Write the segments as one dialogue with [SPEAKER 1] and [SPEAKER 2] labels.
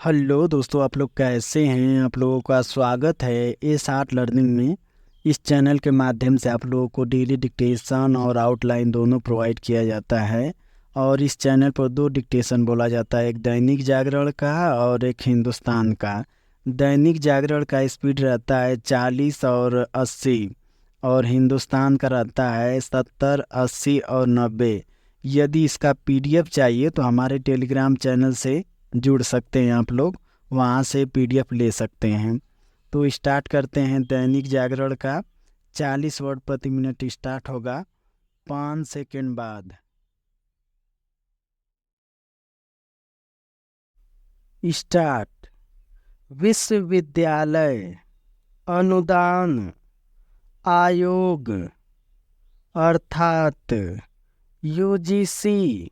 [SPEAKER 1] Hello दोस्तों, आप लोग कैसे हैं। आप लोगों का स्वागत है एस आर्ट लर्निंग में। इस चैनल के माध्यम से आप लोगों को डेली डिक्टेशन और आउटलाइन दोनों प्रोवाइड किया जाता है। और इस चैनल पर दो डिक्टेशन बोला जाता है, एक दैनिक जागरण का और एक हिंदुस्तान का। दैनिक जागरण का स्पीड रहता है 40 और 80, और हिंदुस्तान का रहता है 70, 80 और 90। यदि इसका पीडीएफ चाहिए तो हमारे टेलीग्राम चैनल से जुड़ सकते हैं आप लोग, वहाँ से पीडीएफ ले सकते हैं। तो स्टार्ट करते हैं दैनिक जागरण का। 40 वर्ड प्रति मिनट स्टार्ट होगा 5 सेकंड बाद। स्टार्ट। विश्वविद्यालय अनुदान आयोग अर्थात यूजीसी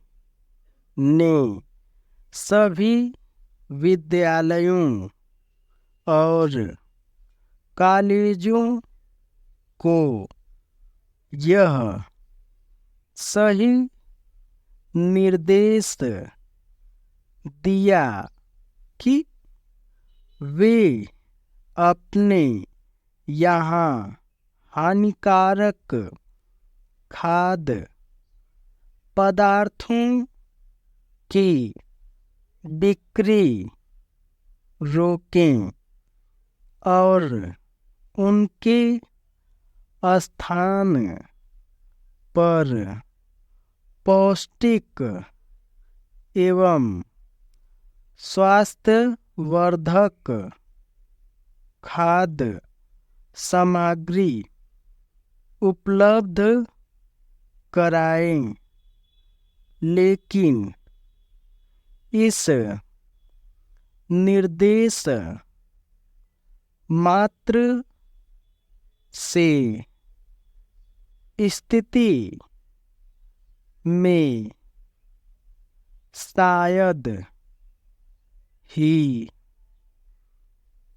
[SPEAKER 1] ने सभी विद्यालयों और कॉलेजों को यह सही निर्देश दिया कि वे अपने यहाँ हानिकारक खाद्य पदार्थों की बिक्री रोकें और उनके स्थान पर पौष्टिक एवं स्वास्थ्यवर्धक खाद्य सामग्री उपलब्ध कराएं। लेकिन इस निर्देश मात्र से स्थिति में शायद ही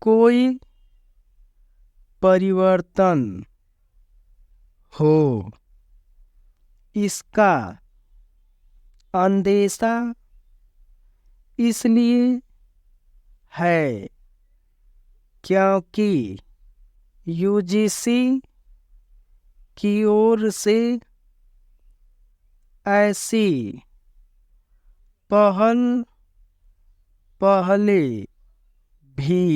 [SPEAKER 1] कोई परिवर्तन हो। इसका अंदेशा इसलिए है क्योंकि यूजीसी की ओर से ऐसी पहले भी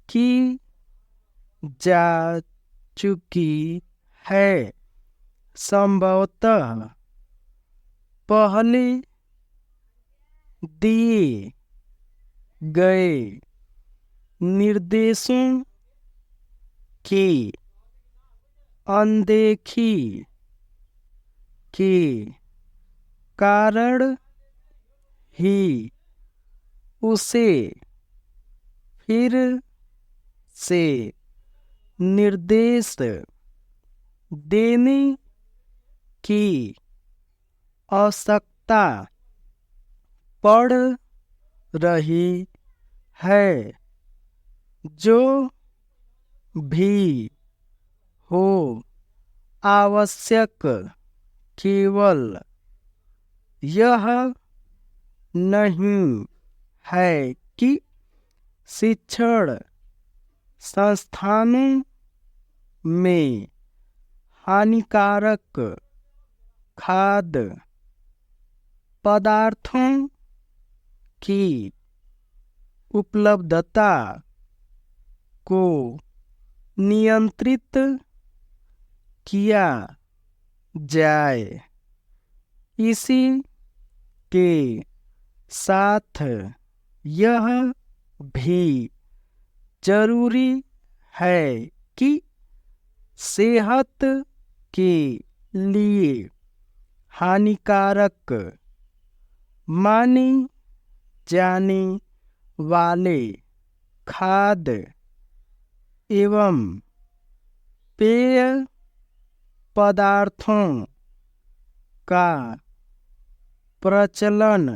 [SPEAKER 1] की जा चुकी है। संभवतः पहले दिए गए निर्देशों की अनदेखी के कारण ही उसे फिर से निर्देश देने की आवश्यकता पड़ रही है। जो भी हो, आवश्यक केवल यह नहीं है कि शिक्षण संस्थानों में हानिकारक खाद्य पदार्थों की उपलब्धता को नियंत्रित किया जाए। इसी के साथ यह भी जरूरी है कि सेहत के लिए हानिकारक माने जाने वाले खाद्य एवं पेय पदार्थों का प्रचलन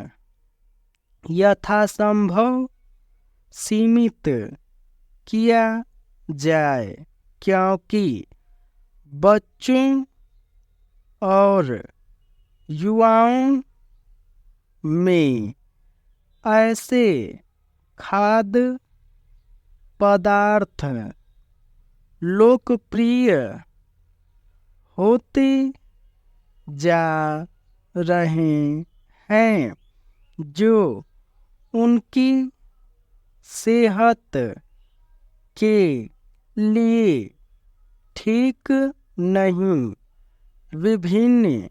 [SPEAKER 1] यथासंभव सीमित किया जाए, क्योंकि बच्चों और युवाओं में ऐसे खाद्य पदार्थ लोकप्रिय होते जा रहे हैं, जो उनकी सेहत के लिए ठीक नहीं। विभिन्न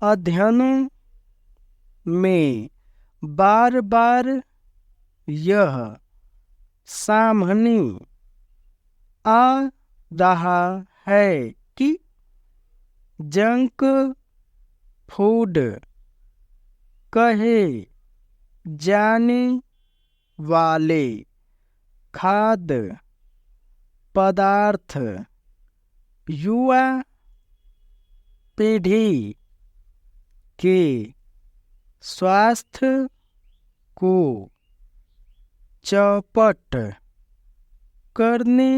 [SPEAKER 1] अध्ययनों में बार बार यह सामने आ रहा है कि जंक फूड कहे जाने वाले खाद्य पदार्थ युवा पीढ़ी के स्वास्थ्य को चौपट करने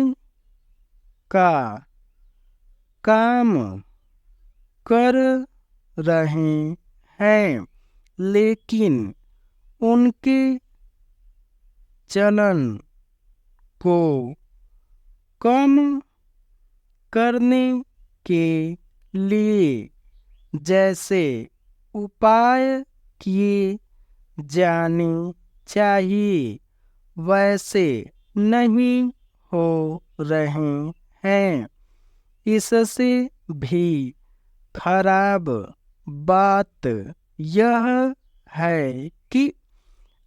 [SPEAKER 1] का काम कर रहे हैं, लेकिन उनके चलन को कम करने के लिए जैसे उपाय किए जाने चाहिए वैसे नहीं हो रहे हैं। इससे भी खराब बात यह है कि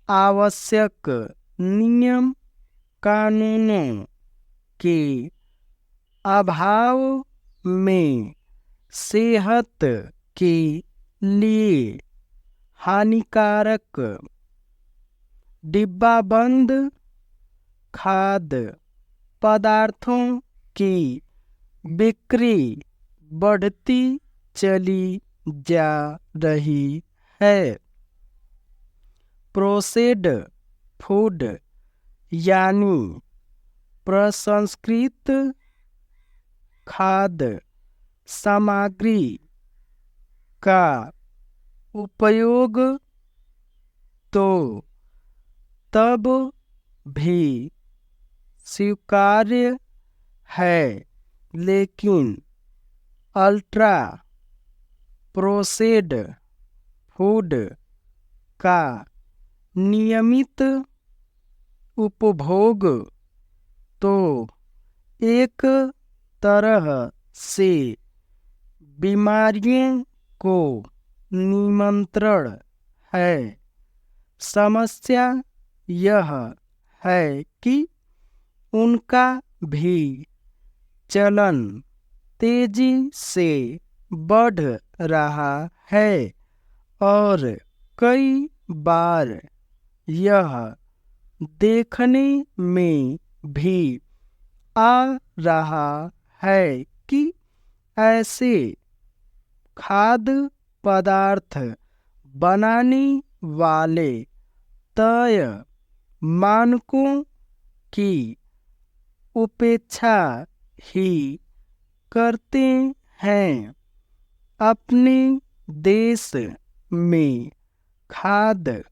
[SPEAKER 1] आवश्यक नियम कानूनों के अभाव में सेहत के लिए हानिकारक डिब्बाबंद खाद्य पदार्थों की बिक्री बढ़ती चली जा रही है। प्रोसेस्ड फूड यानी प्रसंस्कृत खाद्य सामग्री का उपयोग तो तब भी स्वीकार्य है, लेकिन अल्ट्रा प्रोसेस्ड फूड का नियमित उपभोग तो एक तरह से बीमारियों को निमंत्रण है। समस्या यह है कि उनका भी चलन तेजी से बढ़ रहा है और कई बार यह देखने में भी आ रहा है कि ऐसे खाद्य पदार्थ बनाने वाले तय मानकों की उपेक्षा ही करते हैं। अपने देश में खाद्य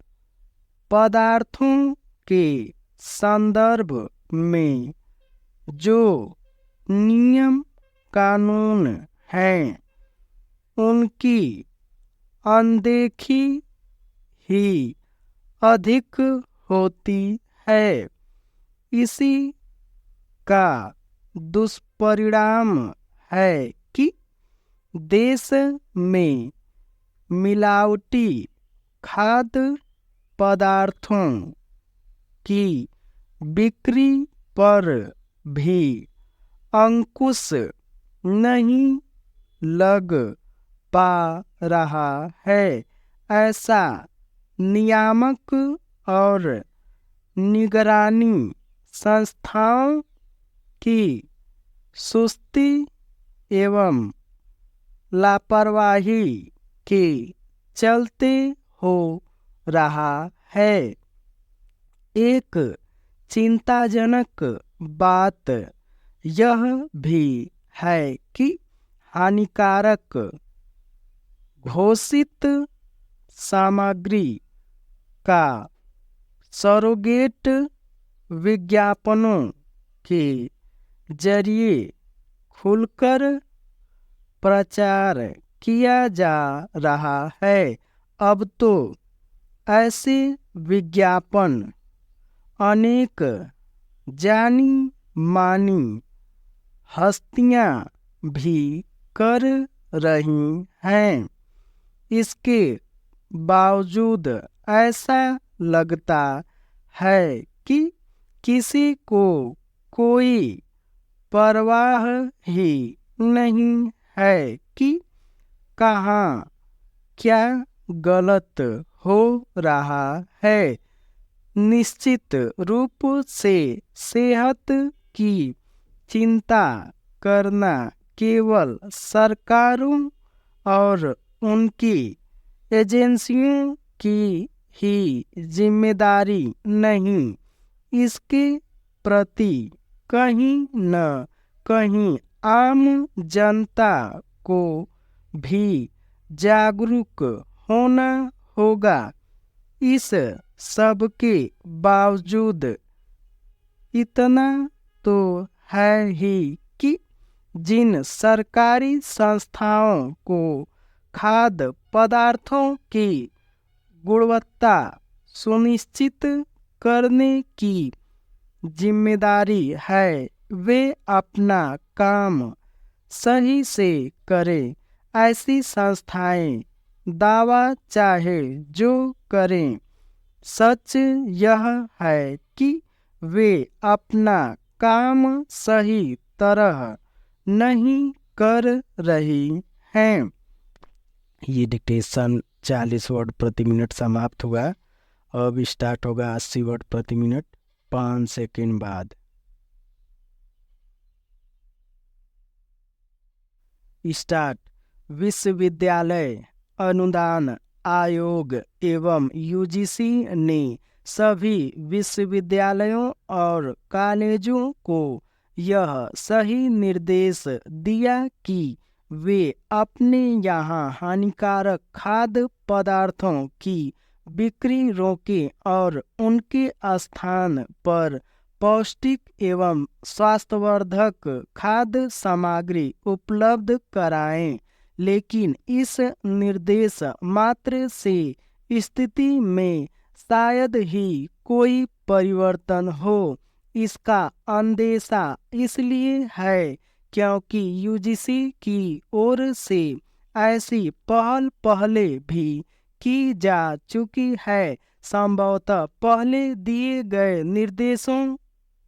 [SPEAKER 1] पदार्थों के संदर्भ में जो नियम कानून हैं, उनकी अनदेखी ही अधिक होती है। इसी का दुष्परिणाम है कि देश में मिलावटी खाद्य पदार्थों की बिक्री पर भी अंकुश नहीं लग पा रहा है। ऐसा नियामक और निगरानी संस्थाओं की सुस्ती एवं लापरवाही के चलते हो रहा है। एक चिंताजनक बात यह भी है कि हानिकारक घोषित सामग्री का सरोगेट विज्ञापनों के जरिए खुलकर प्रचार किया जा रहा है। अब तो ऐसे विज्ञापन अनेक जानी मानी हस्तियां भी कर रही हैं। इसके बावजूद ऐसा लगता है कि किसी को कोई परवाह ही नहीं है कि कहाँ क्या गलत हो रहा है। निश्चित रूप से सेहत की चिंता करना केवल सरकारों और उनकी एजेंसियों की ही जिम्मेदारी नहीं, इसके प्रति कहीं न कहीं आम जनता को भी जागरूक होना होगा। इस सब के बावजूद इतना तो है ही कि जिन सरकारी संस्थाओं को खाद्य पदार्थों की गुणवत्ता सुनिश्चित करने की जिम्मेदारी है, वे अपना काम सही से करें। ऐसी संस्थाएं दावा चाहे जो करें, सच यह है कि वे अपना काम सही तरह नहीं कर रही हैं। ये डिक्टेशन 40 वर्ड प्रति मिनट समाप्त हुआ। अब स्टार्ट होगा 80 वर्ड प्रति मिनट 5 सेकंड बाद। स्टार्ट। विश्वविद्यालय अनुदान आयोग एवं यूजीसी ने सभी विश्वविद्यालयों और कॉलेजों को यह सही निर्देश दिया कि वे अपने यहाँ हानिकारक खाद्य पदार्थों की बिक्री रोकें और उनके स्थान पर पौष्टिक एवं स्वास्थ्यवर्धक खाद्य सामग्री उपलब्ध कराएं। लेकिन इस निर्देश मात्र से स्थिति में शायद ही कोई परिवर्तन हो। इसका अंदेशा इसलिए है क्योंकि यूजीसी की ओर से ऐसी पहल पहले भी की जा चुकी है। संभवतः पहले दिए गए निर्देशों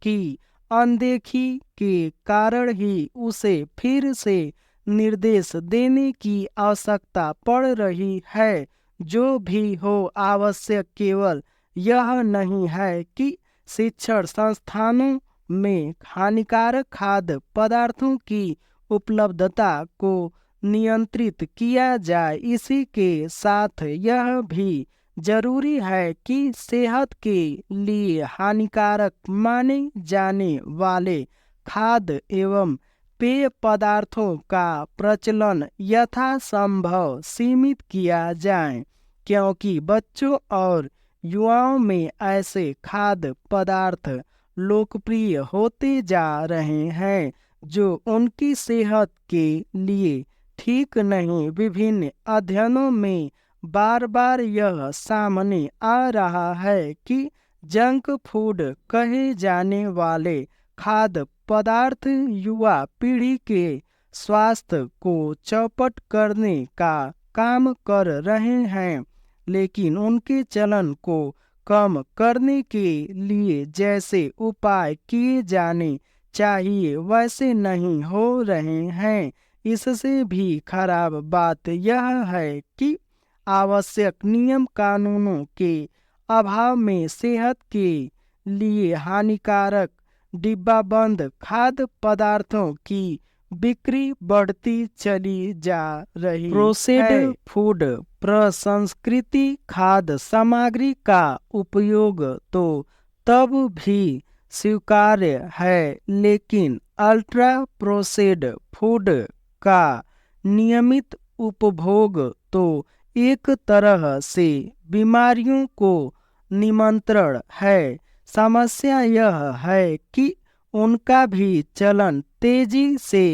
[SPEAKER 1] की अनदेखी के कारण ही उसे फिर से निर्देश देने की आवश्यकता पड़ रही है। जो भी हो, आवश्यक केवल यह नहीं है कि शिक्षण संस्थानों में हानिकारक खाद्य पदार्थों की उपलब्धता को नियंत्रित किया जाए, इसी के साथ यह भी जरूरी है कि सेहत के लिए हानिकारक माने जाने वाले खाद्य एवं पेय पदार्थों का प्रचलन यथासंभव सीमित किया जाए, क्योंकि बच्चों और युवाओं में ऐसे खाद्य पदार्थ लोकप्रिय होते जा रहे हैं जो उनकी सेहत के लिए ठीक नहीं। विभिन्न अध्ययनों में बार बार यह सामने आ रहा है कि जंक फूड कहे जाने वाले खाद्य पदार्थ युवा पीढ़ी के स्वास्थ्य को चौपट करने का काम कर रहे हैं, लेकिन उनके चलन को कम करने के लिए जैसे उपाय किए जाने चाहिए वैसे नहीं हो रहे हैं। इससे भी खराब बात यह है कि आवश्यक नियम कानूनों के अभाव में सेहत के लिए हानिकारक डिब्बाबंद खाद्य पदार्थों की बिक्री बढ़ती चली जा रही है। प्रोसेस्ड फूड प्रसंस्कृति खाद्य सामग्री का उपयोग तो तब भी स्वीकार्य है, लेकिन अल्ट्रा प्रोसेस्ड फूड का नियमित उपभोग तो एक तरह से बीमारियों को निमंत्रण है। समस्या यह है कि उनका भी चलन तेजी से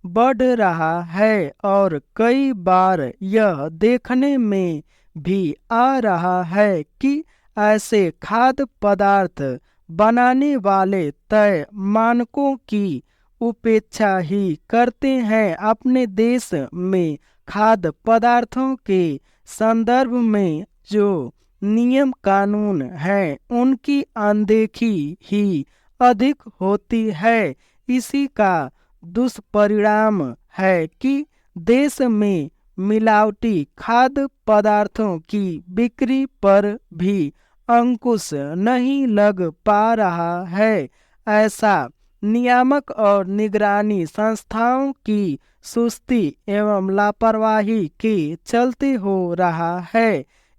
[SPEAKER 1] बढ़ रहा है और कई बार यह देखने में भी आ रहा है कि ऐसे खाद्य पदार्थ बनाने वाले तय मानकों की उपेक्षा ही करते हैं। अपने देश में खाद्य पदार्थों के संदर्भ में जो नियम कानून हैं उनकी अनदेखी ही अधिक होती है। इसी का दुष्परिणाम है कि देश में मिलावटी खाद्य पदार्थों की बिक्री पर भी अंकुश नहीं लग पा रहा है। ऐसा नियामक और निगरानी संस्थाओं की सुस्ती एवं लापरवाही के चलते हो रहा है।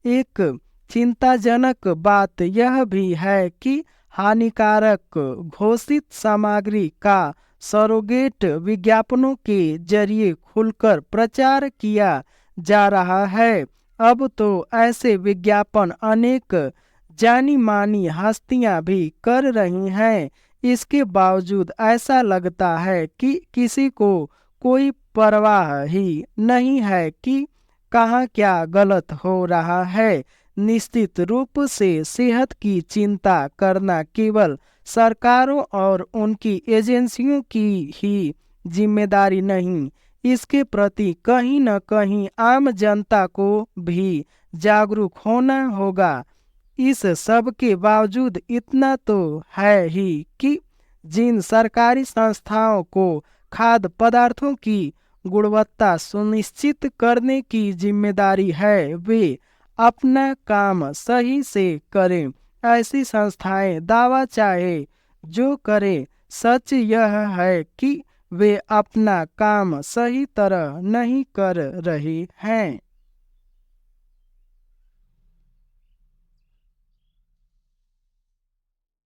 [SPEAKER 1] एक चिंताजनक बात यह भी है कि हानिकारक घोषित सामग्री का सरोगेट विज्ञापनों के जरिए खुलकर प्रचार किया जा रहा है। अब तो ऐसे विज्ञापन अनेक जानी मानी हस्तियां भी कर रही हैं। इसके बावजूद ऐसा लगता है कि किसी को कोई परवाह ही नहीं है कि कहाँ क्या गलत हो रहा है। निश्चित रूप से सेहत की चिंता करना केवल सरकारों और उनकी एजेंसियों की ही जिम्मेदारी नहीं, इसके प्रति कहीं न कहीं आम जनता को भी जागरूक होना होगा। इस सब के बावजूद इतना तो है ही कि जिन सरकारी संस्थाओं को खाद्य पदार्थों की गुणवत्ता सुनिश्चित करने की जिम्मेदारी है वे अपना काम सही से करें। ऐसी संस्थाएं दावा चाहे जो करें, सच यह है कि वे अपना काम सही तरह नहीं कर रही हैं।